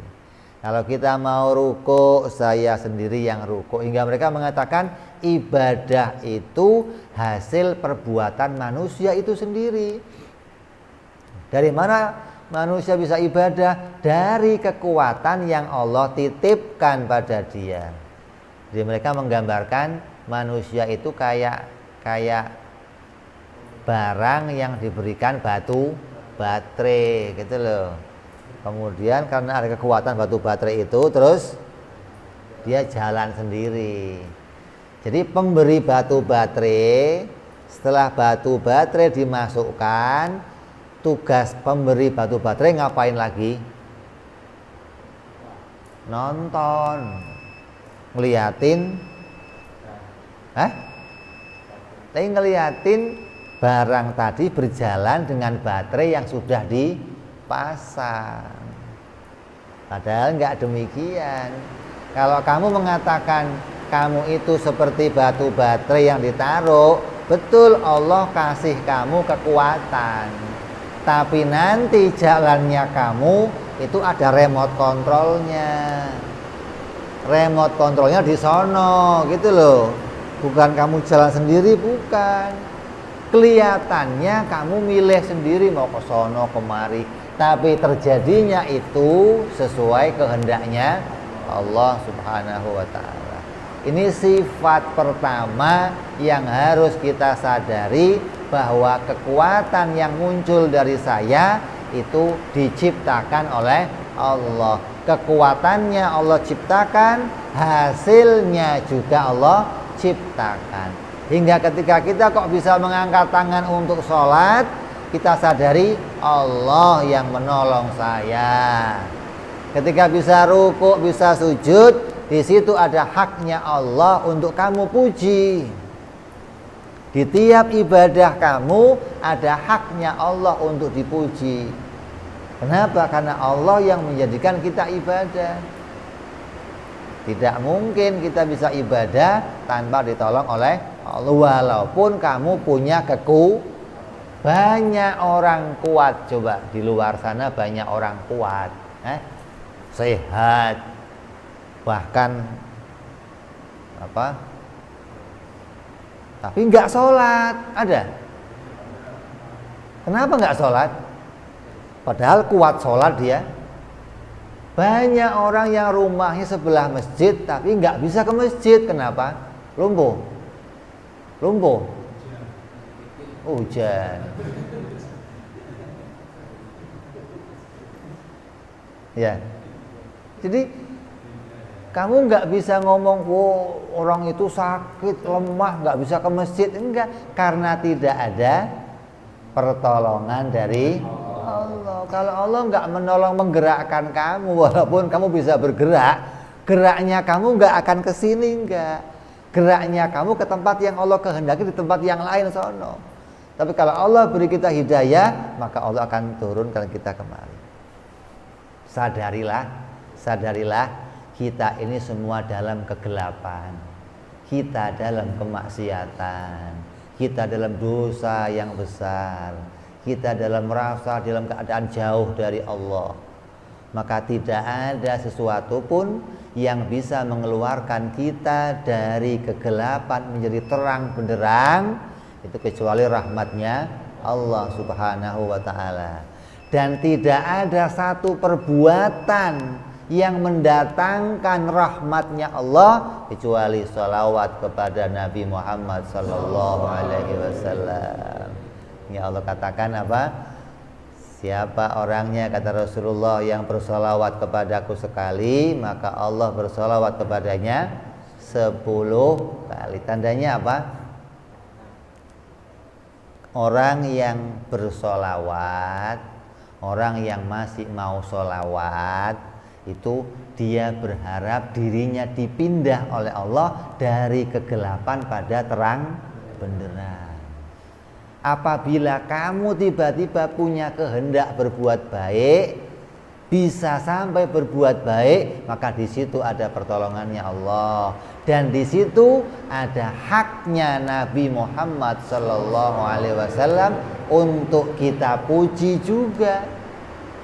Kalau kita mau ruku, saya sendiri yang ruku. Hingga mereka mengatakan ibadah itu hasil perbuatan manusia itu sendiri. Dari mana manusia bisa ibadah? Dari kekuatan yang Allah titipkan pada dia. Jadi mereka menggambarkan manusia itu kayak barang yang diberikan batu baterai gitu loh. Kemudian karena ada kekuatan batu baterai itu, terus dia jalan sendiri. Jadi pemberi batu baterai, setelah batu baterai dimasukkan, tugas pemberi batu baterai ngapain lagi? Nonton, ngeliatin, ngeliatin barang tadi berjalan dengan baterai yang sudah dipasang. Padahal enggak demikian. Kalau kamu mengatakan kamu itu seperti batu baterai yang ditaruh, betul Allah kasih kamu kekuatan. Tapi nanti jalannya kamu itu ada remote kontrolnya. Remote kontrolnya di sono gitu loh. Bukan kamu jalan sendiri, bukan. Kelihatannya kamu milih sendiri mau ke sono kemari, tapi terjadinya itu sesuai kehendaknya Allah Subhanahu wa taala. Ini sifat pertama yang harus kita sadari, bahwa kekuatan yang muncul dari saya itu diciptakan oleh Allah. Kekuatannya Allah ciptakan, hasilnya juga Allah ciptakan. Hingga ketika kita kok bisa mengangkat tangan untuk sholat, kita sadari Allah yang menolong saya. Ketika bisa rukuk, bisa sujud, di situ ada haknya Allah untuk kamu puji. Di tiap ibadah kamu ada haknya Allah untuk dipuji. Kenapa? Karena Allah yang menjadikan kita ibadah. Tidak mungkin kita bisa ibadah tanpa ditolong oleh Allah. Walaupun kamu punya banyak orang kuat. Coba di luar sana banyak orang kuat, sehat, bahkan tapi nggak sholat. Ada? Kenapa nggak sholat? Padahal kuat sholat dia. Banyak orang yang rumahnya sebelah masjid tapi nggak bisa ke masjid. Kenapa? Lumpuh. Hujan. Ya. Jadi kamu nggak bisa ngomong, orang itu sakit, lemah, nggak bisa ke masjid. Enggak, karena tidak ada pertolongan dari Allah. Kalau Allah nggak menolong menggerakkan kamu, walaupun kamu bisa bergerak, geraknya kamu nggak akan ke sini, enggak. Geraknya kamu ke tempat yang Allah kehendaki, di tempat yang lain sono. Tapi kalau Allah beri kita hidayah, maka Allah akan turunkan kita kemari. Sadarilah, kita ini semua dalam kegelapan. Kita dalam kemaksiatan. Kita dalam dosa yang besar. Kita dalam keadaan jauh dari Allah. Maka tidak ada sesuatu pun yang bisa mengeluarkan kita dari kegelapan menjadi terang benderang, itu kecuali rahmatnya Allah subhanahu wa ta'ala. Dan tidak ada satu perbuatan yang mendatangkan rahmatnya Allah kecuali salawat kepada Nabi Muhammad sallallahu alaihi wasallam. Ya Allah katakan apa? Siapa orangnya, kata Rasulullah, yang bersolawat kepadaku sekali, maka Allah bersolawat kepadanya 10 kali. Tandanya apa? Orang yang bersolawat, orang yang masih mau solawat, itu dia berharap dirinya dipindah oleh Allah dari kegelapan pada terang benderang. Apabila kamu tiba-tiba punya kehendak berbuat baik, bisa sampai berbuat baik, maka di situ ada pertolongannya Allah, dan di situ ada haknya Nabi Muhammad sallallahu alaihi wasallam untuk kita puji juga.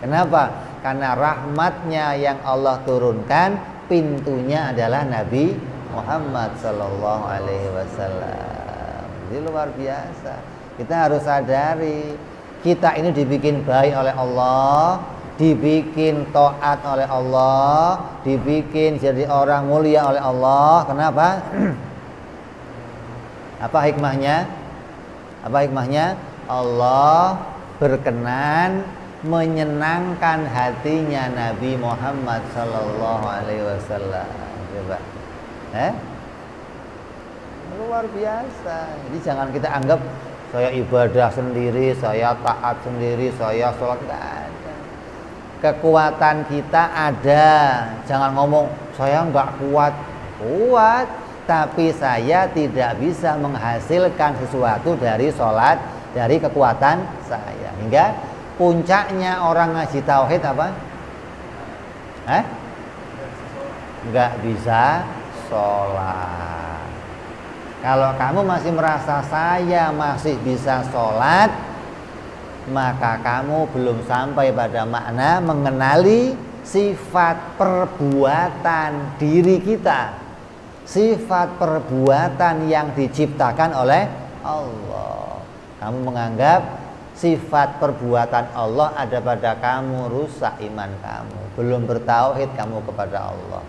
Kenapa? Karena rahmatnya yang Allah turunkan, pintunya adalah Nabi Muhammad sallallahu alaihi wasallam. Jadi luar biasa. Kita harus sadari, kita ini dibikin baik oleh Allah, dibikin taat oleh Allah, dibikin jadi orang mulia oleh Allah. Kenapa? Apa hikmahnya? Allah berkenan menyenangkan hatinya Nabi Muhammad sallallahu alaihi wasallam. Coba. Luar biasa. Jadi jangan kita anggap saya ibadah sendiri, saya taat sendiri, saya sholat. Enggak ada. Kekuatan kita ada. Jangan ngomong saya enggak kuat. Kuat, tapi saya tidak bisa menghasilkan sesuatu dari sholat, dari kekuatan saya. Hingga puncaknya orang ngaji tauhid apa? Enggak bisa sholat. Kalau kamu masih merasa saya masih bisa sholat, maka kamu belum sampai pada makna mengenali sifat perbuatan diri kita, sifat perbuatan yang diciptakan oleh Allah. Kamu menganggap sifat perbuatan Allah ada pada kamu, rusak iman kamu. Belum bertauhid kamu kepada Allah.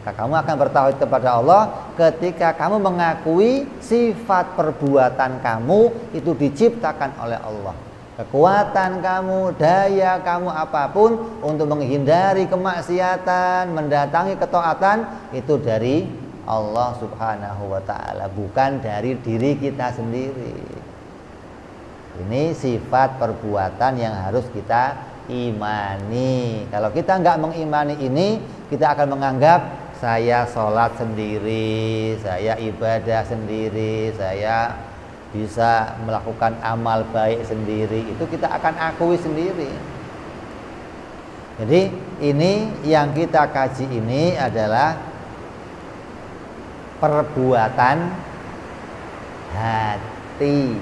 Maka kamu akan bertauhid kepada Allah ketika kamu mengakui sifat perbuatan kamu itu diciptakan oleh Allah. Kekuatan kamu, daya kamu apapun untuk menghindari kemaksiatan, mendatangi ketaatan, itu dari Allah subhanahu wa ta'ala, bukan dari diri kita sendiri. Ini sifat perbuatan yang harus kita imani. Kalau kita nggak mengimani ini, kita akan menganggap saya sholat sendiri, saya ibadah sendiri, saya bisa melakukan amal baik sendiri. Itu kita akan akui sendiri. Jadi ini yang kita kaji ini adalah perbuatan hati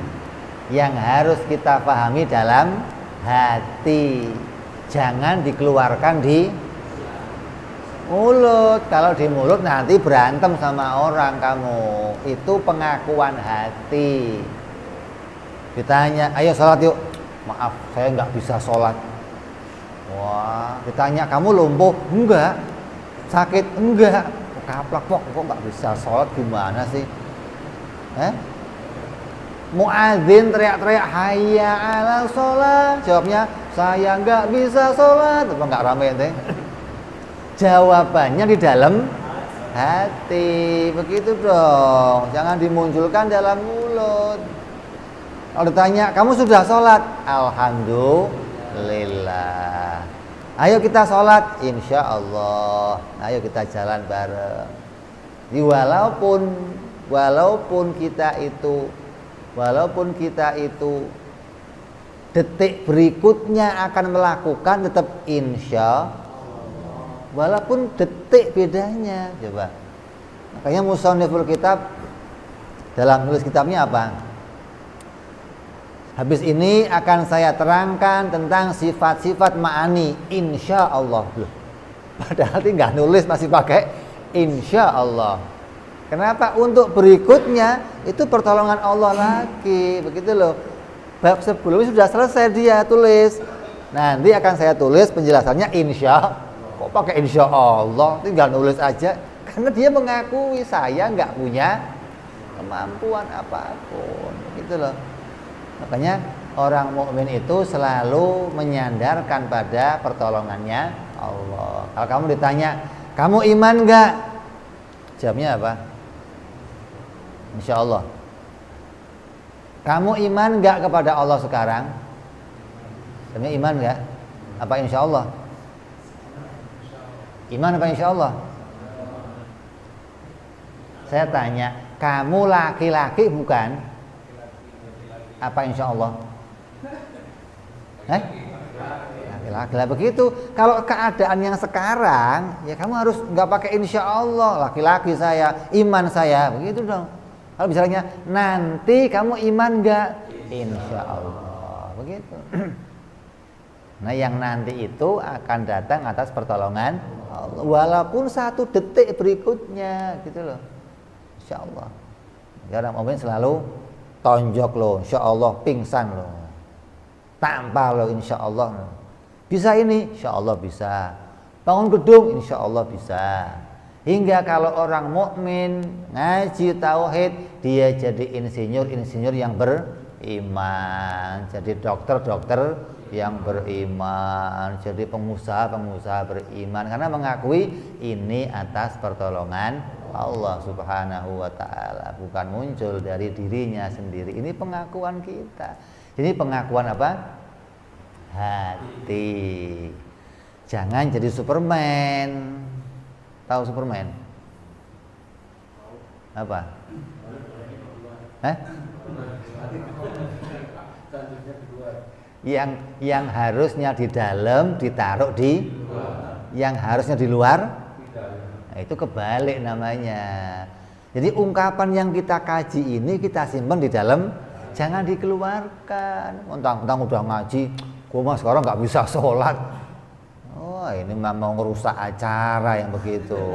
yang harus kita pahami dalam hati. Jangan dikeluarkan di mulut. Kalau di mulut nanti berantem sama orang kamu. Itu pengakuan hati. Ditanya, ayo sholat yuk. Maaf, saya nggak bisa sholat. Wah, ditanya, kamu lumpuh? Enggak. Sakit? Enggak. Kaplak, kok nggak bisa sholat, gimana sih? Muadzin teriak-teriak, hayya ala sholat. Jawabnya, saya nggak bisa sholat. Apa nggak rame ente? Jawabannya di dalam hati. Begitu dong. Jangan dimunculkan dalam mulut. Kalau ditanya, kamu sudah sholat? Alhamdulillah. Ayo kita sholat, insya Allah. Ayo kita jalan bareng. Jadi walaupun kita itu detik berikutnya akan melakukan, tetap insya Allah. Walaupun detik bedanya, coba. Makanya musanniful kitab dalam nulis kitabnya apa? Habis ini akan saya terangkan tentang sifat-sifat ma'ani, insya Allah. Padahal tinggal nulis masih pakai insya Allah. Kenapa? Untuk berikutnya itu pertolongan Allah lagi, begitu loh. Bab sebelumnya sudah selesai dia tulis. Nanti akan saya tulis penjelasannya insya. Kok pakai insya Allah? Tinggal nulis aja. Karena dia mengakui saya nggak punya kemampuan apapun, begitu loh. Makanya orang mukmin itu selalu menyandarkan pada pertolongannya Allah. Kalau kamu ditanya, kamu iman nggak? Jawabnya apa? Insya Allah. Kamu iman nggak kepada Allah sekarang? Jawabnya iman nggak? Apa insya Allah? Iman apa insya Allah? Saya tanya, kamu laki-laki bukan? Apa insya Allah? Laki-laki lah begitu. Kalau keadaan yang sekarang, ya kamu harus nggak pakai insya Allah. Laki-laki saya, iman saya, begitu dong. Kalau misalnya nanti kamu iman nggak? Insya Allah, begitu. Nah, yang nanti itu akan datang atas pertolongan Allah. Walaupun satu detik berikutnya, gitu loh. Insya Allah. Orang mukmin selalu tonjok loh, insya Allah, pingsan loh, tampar loh, insya Allah. Bisa ini, insya Allah bisa. Bangun gedung, insya Allah bisa. Hingga kalau orang mukmin ngaji tauhid, dia jadi insinyur yang beriman, jadi dokter yang beriman, jadi pengusaha beriman, karena mengakui ini atas pertolongan Allah Subhanahu wa ta'ala, bukan muncul dari dirinya sendiri. Ini pengakuan kita. Ini pengakuan apa? Hati. Jangan jadi Superman. Tahu Superman? Apa? Yang harusnya di dalam ditaruh di, yang harusnya di luar. Nah, itu kebalik namanya. Jadi ungkapan yang kita kaji ini kita simpan di dalam, jangan dikeluarkan. Mentang-mentang udah ngaji, gua mah sekarang nggak bisa sholat. Oh, ini mau ngerusak acara yang begitu.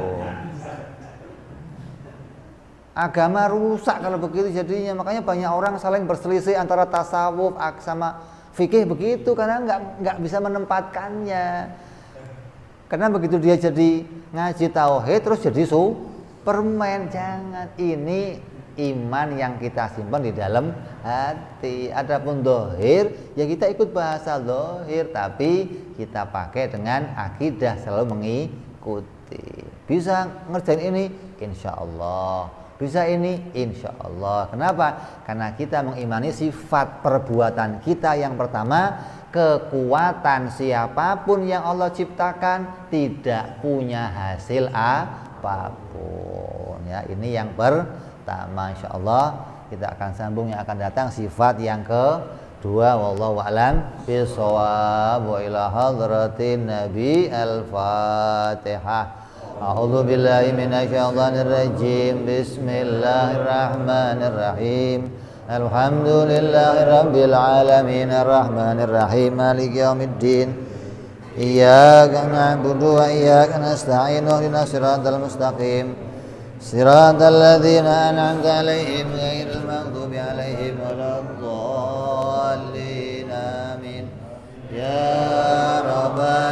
Agama rusak kalau begitu jadinya. Makanya banyak orang saling berselisih antara tasawuf sama fikih begitu, karena nggak bisa menempatkannya. Karena begitu dia jadi ngaji tauhid terus jadi Superman. Jangan. Ini iman yang kita simpan di dalam hati. Adapun dohir, ya kita ikut bahasa dohir, tapi kita pakai dengan akidah, selalu mengikuti. Bisa ngerjain ini, insya Allah. Bisa ini, insya Allah. Kenapa? Karena kita mengimani sifat perbuatan kita yang pertama, kekuatan siapapun yang Allah ciptakan tidak punya hasil apapun. Ya, ini yang pertama. Insyaallah kita akan sambung yang akan datang sifat yang kedua. Wallahu a'lam bishawab. Wa ila hadratin nabi al-fatihah. A'udzu billahi minasyaitonir rajim. Bismillahirrahmanirrahim. Alhamdulillahi rabbil alamin arrahmanir rahim maliki yaumiddin. Iyyaka na'budu wa iyyaka nasta'in ihdinas siratal mustaqim. Siratal ladzina an'amta 'alaihim ghairil maghdubi 'alaihim waladdallin. Amin. Ya rabbal